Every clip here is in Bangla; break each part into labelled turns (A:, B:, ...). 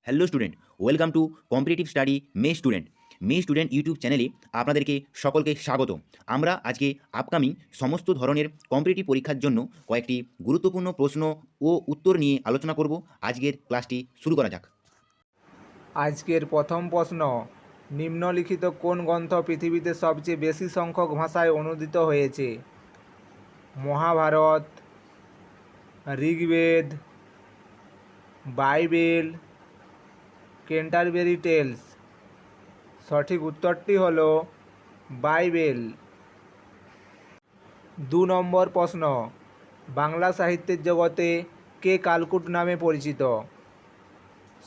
A: Hello student, welcome to competitive study May student YouTube চ্যানেলে আপনাদেরকে সকলকে স্বাগত। আমরা আজকে আপকামিং সমস্ত ধরনের কম্পিটিটিভ পরীক্ষার জন্য কয়েকটি গুরুত্বপূর্ণ প্রশ্ন ও উত্তর নিয়ে আলোচনা করব। আজকের ক্লাসটি শুরু করা যাক।
B: আজকের প্রথম প্রশ্ন, নিম্নলিখিত কোন গ্রন্থ পৃথিবীতে সবচেয়ে বেশি সংখ্যক ভাষায় অনুদিত হয়েছে? Mahabharata, Rigveda, Bible, Canterbury Tales. সঠিক উত্তরটি হল বাইবেল। 2 নম্বর প্রশ্ন, বাংলা সাহিত্যের জগতে কে কালকুট নামে পরিচিত?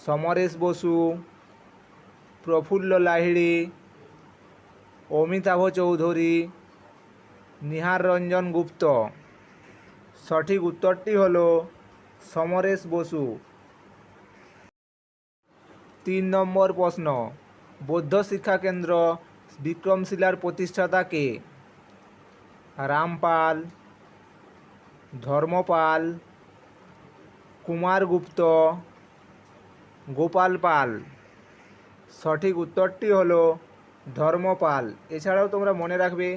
B: সমরেশ বসু, প্রফুল্ল লাহিড়ী, অমিতাভ চৌধুরী, নিহার রঞ্জন গুপ্ত। সঠিক উত্তরটি হল সমরেশ বসু। 3 নম্বর প্রশ্ন, বৌদ্ধ শিক্ষা কেন্দ্র বিক্রমশিলার প্রতিষ্ঠাতা কে? রামপাল, ধর্মপাল, কুমারগুপ্ত, গোপাল পাল। সঠিক উত্তরটি হল ধর্মপাল। এছাড়াও তোমরা মনে রাখবে,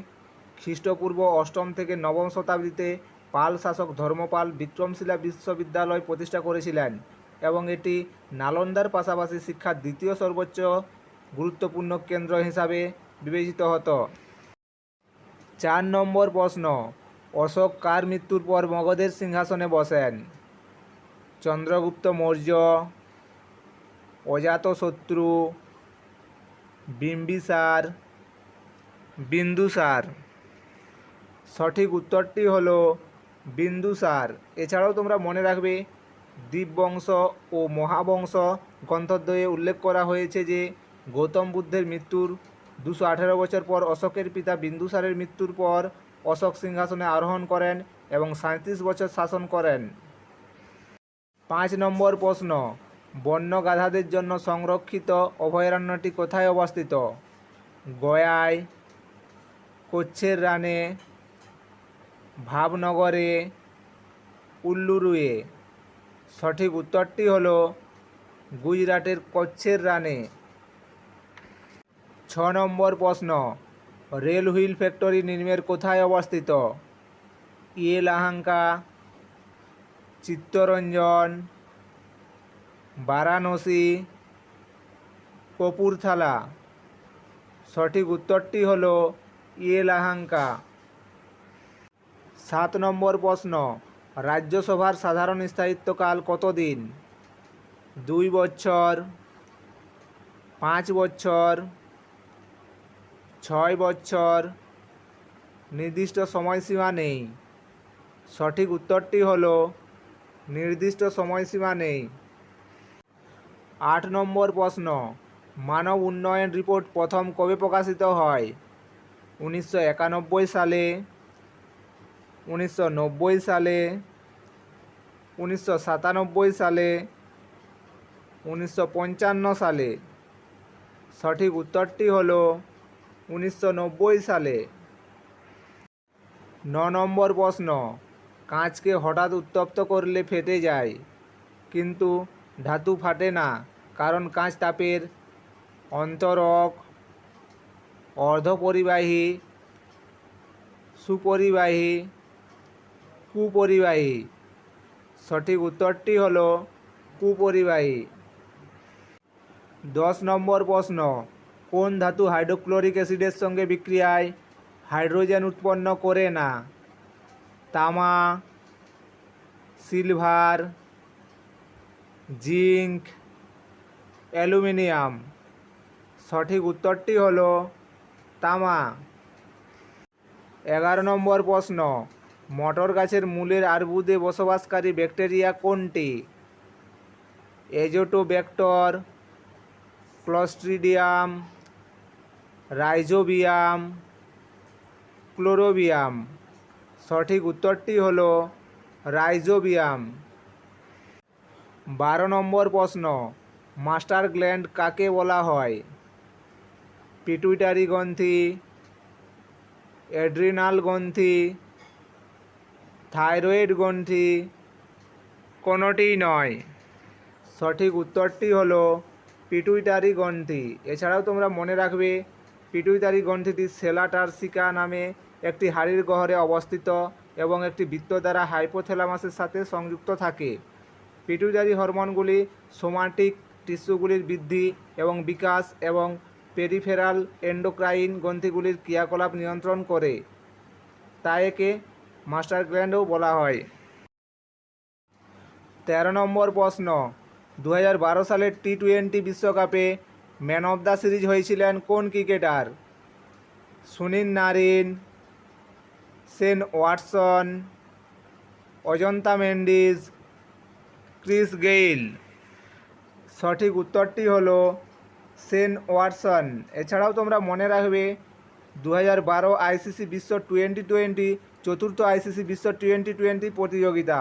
B: খ্রিস্টপূর্ব 8ম থেকে 9ম শতাব্দীতে পাল শাসক ধর্মপাল বিক্রমশিলা বিশ্ববিদ্যালয় প্রতিষ্ঠা করেছিলেন এবং এটি নালন্দার পাশাপাশি শিক্ষার দ্বিতীয় সর্বোচ্চ গুরুত্বপূর্ণ কেন্দ্র হিসাবে বিবেচিত হতো। 4 নম্বর প্রশ্ন, অশোক কার মৃত্যুর পর মগধের সিংহাসনে বসেন? চন্দ্রগুপ্ত মৌর্য, অজাতশত্রু, বিম্বিসার, বিন্দুসার। সঠিক উত্তরটি হল বিন্দুসার। এছাড়াও তোমরা মনে রাখবে, দীপবংশ ও মহাবংশ গ্রন্থদ্বয়ে উল্লেখ করা হয়েছে যে গৌতম বুদ্ধের মৃত্যুর 218 বছর পর অশোকের পিতা বিন্দুসারের মৃত্যুর পর অশোক সিংহাসনে আরোহণ করেন এবং 37 বছর শাসন করেন। 5 নম্বর প্রশ্ন, বন্য গাধাদের জন্য সংরক্ষিত অভয়ারণ্যটি কোথায় অবস্থিত? গয়ায়, কচ্ছের রানে, ভাবনগরে, উল্লুরুয়ে। সঠিক উত্তরটি হল গুজরাটের কচ্ছের রানে। 6 নম্বর প্রশ্ন, রেল হুইল ফ্যাক্টরি নিম্নের কোথায় অবস্থিত? ইয়েলাহাঙ্কা, চিত্তরঞ্জন, বারাণসী, কপুরথালা। সঠিক উত্তরটি হল ইয়েলাহাঙ্কা। 7 নম্বর প্রশ্ন, রাজ্যসভার সাধারণ স্থায়িত্বকাল কতদিন? 2 বছর, 5 বছর, 6 বছর, নির্দিষ্ট সময়সীমা নেই। সঠিক উত্তরটি হল নির্দিষ্ট সময়সীমা নেই। 8 নম্বর প্রশ্ন, মানব উন্নয়ন রিপোর্ট প্রথম কবে প্রকাশিত হয়? 1991 সালে, 1990 সালে, 1997 সালে, 1955 সালে। সঠিক উত্তরটি হল 1990 সালে। 9 নম্বর প্রশ্ন, কাঁচকে হঠাৎ উত্তপ্ত করলে ফেটে যায় কিন্তু ধাতু ফাটে না, কারণ কাঁচ তাপের অন্তরক, অর্ধপরিবাহী, সুপরিবাহী, কুপরিবাহী। সঠিক উত্তরটি হল কুপরিবাহী। 10 নম্বর প্রশ্ন, কোন ধাতু হাইড্রোক্লোরিক অ্যাসিডের সঙ্গে বিক্রিয়ায় হাইড্রোজেন উৎপন্ন করে না? তামা, সিলভার, জিঙ্ক, অ্যালুমিনিয়াম। সঠিক উত্তরটি হল তামা। 11 নম্বর প্রশ্ন, মটর গাছের মূলের আর্বুদে বসবাসকারী ব্যাকটেরিয়া কোনটি? এজোটোব্যাক্টর, ক্লস্ট্রিডিয়াম, রাইজোবিয়াম, ক্লোরোবিয়াম। সঠিক উত্তরটি হল রাইজোবিয়াম। 12 নম্বর প্রশ্ন, মাস্টার গ্ল্যান্ড কাকে বলা হয়? পিটুইটারি গ্রন্থি, অ্যাড্রিনাল গ্রন্থি, থাইরয়েড গ্রন্থি, কোনোটিই নয়। সঠিক উত্তরটি হলো পিটুইটারি গ্রন্থি। এছাড়াও তোমরা মনে রাখবে পিটুইটারি গ্রন্থিটি সেলা টারসিকা নামে একটি হাড়ির গহ্বরে অবস্থিত এবং একটি বৃত্ত দ্বারা হাইপোথ্যালামাসের সাথে সংযুক্ত থাকে। পিটুইটারি হরমোনগুলি সোমাটিক টিস্যুগুলির বৃদ্ধি এবং বিকাশ এবং পেরিফেরাল এন্ডোক্রাইন গ্রন্থিগুলির ক্রিয়াকলাপ নিয়ন্ত্রণ করে, তাই একে মাস্টার গ্ল্যান্ডও বলা হয়। 13 নম্বর প্রশ্ন, 2012 সালের টি-20 বিশ্বকাপে ম্যান অফ দ্য সিরিজ হয়েছিলেন কোন cricketer? Sunil Narine, Shane Watson, Ajantha Mendis, Chris Gayle. সঠিক উত্তরটি হলো শেন ওয়াটসন। এছাড়াও তোমরা মনে রাখবে 2012 আইসিসি বিশ্ব টি-20 চতুর্থ আইসিসি বিশ্ব টি-20 প্রতিযোগিতা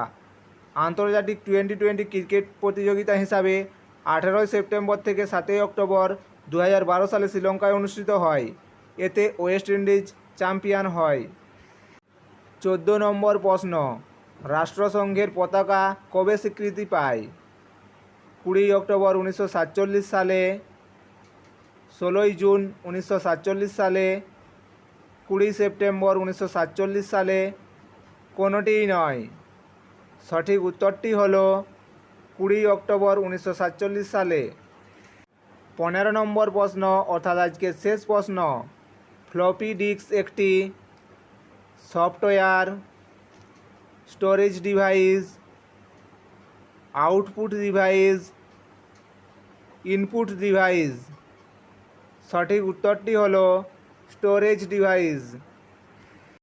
B: আন্তর্জাতিক টি-20 ক্রিকেট প্রতিযোগিতা হিসাবে 18 সেপ্টেম্বর থেকে 7 অক্টোবর 2012 সালে শ্রীলঙ্কায় অনুষ্ঠিত হয়। এতে ওয়েস্ট ইন্ডিজ চ্যাম্পিয়ন হয়। 14 নম্বর প্রশ্ন, রাষ্ট্রসংঘের পতাকা কবে স্বীকৃতি পায়? 20 অক্টোবর 1947 সালে, 16 জুন 1947 সালে, 20 সেপ্টেম্বর 1947 সালে, কোনোটিই নয়। সঠিক উত্তরটি হলো 20 অক্টোবর 1947 সালে। 15 নম্বর প্রশ্ন অর্থাৎ আজকের শেষ প্রশ্ন, ফ্লপি ডিস্ক একটি software, storage device, output device, input device. সঠিক উত্তরটি হলো স্টোরেজ ডিভাইস।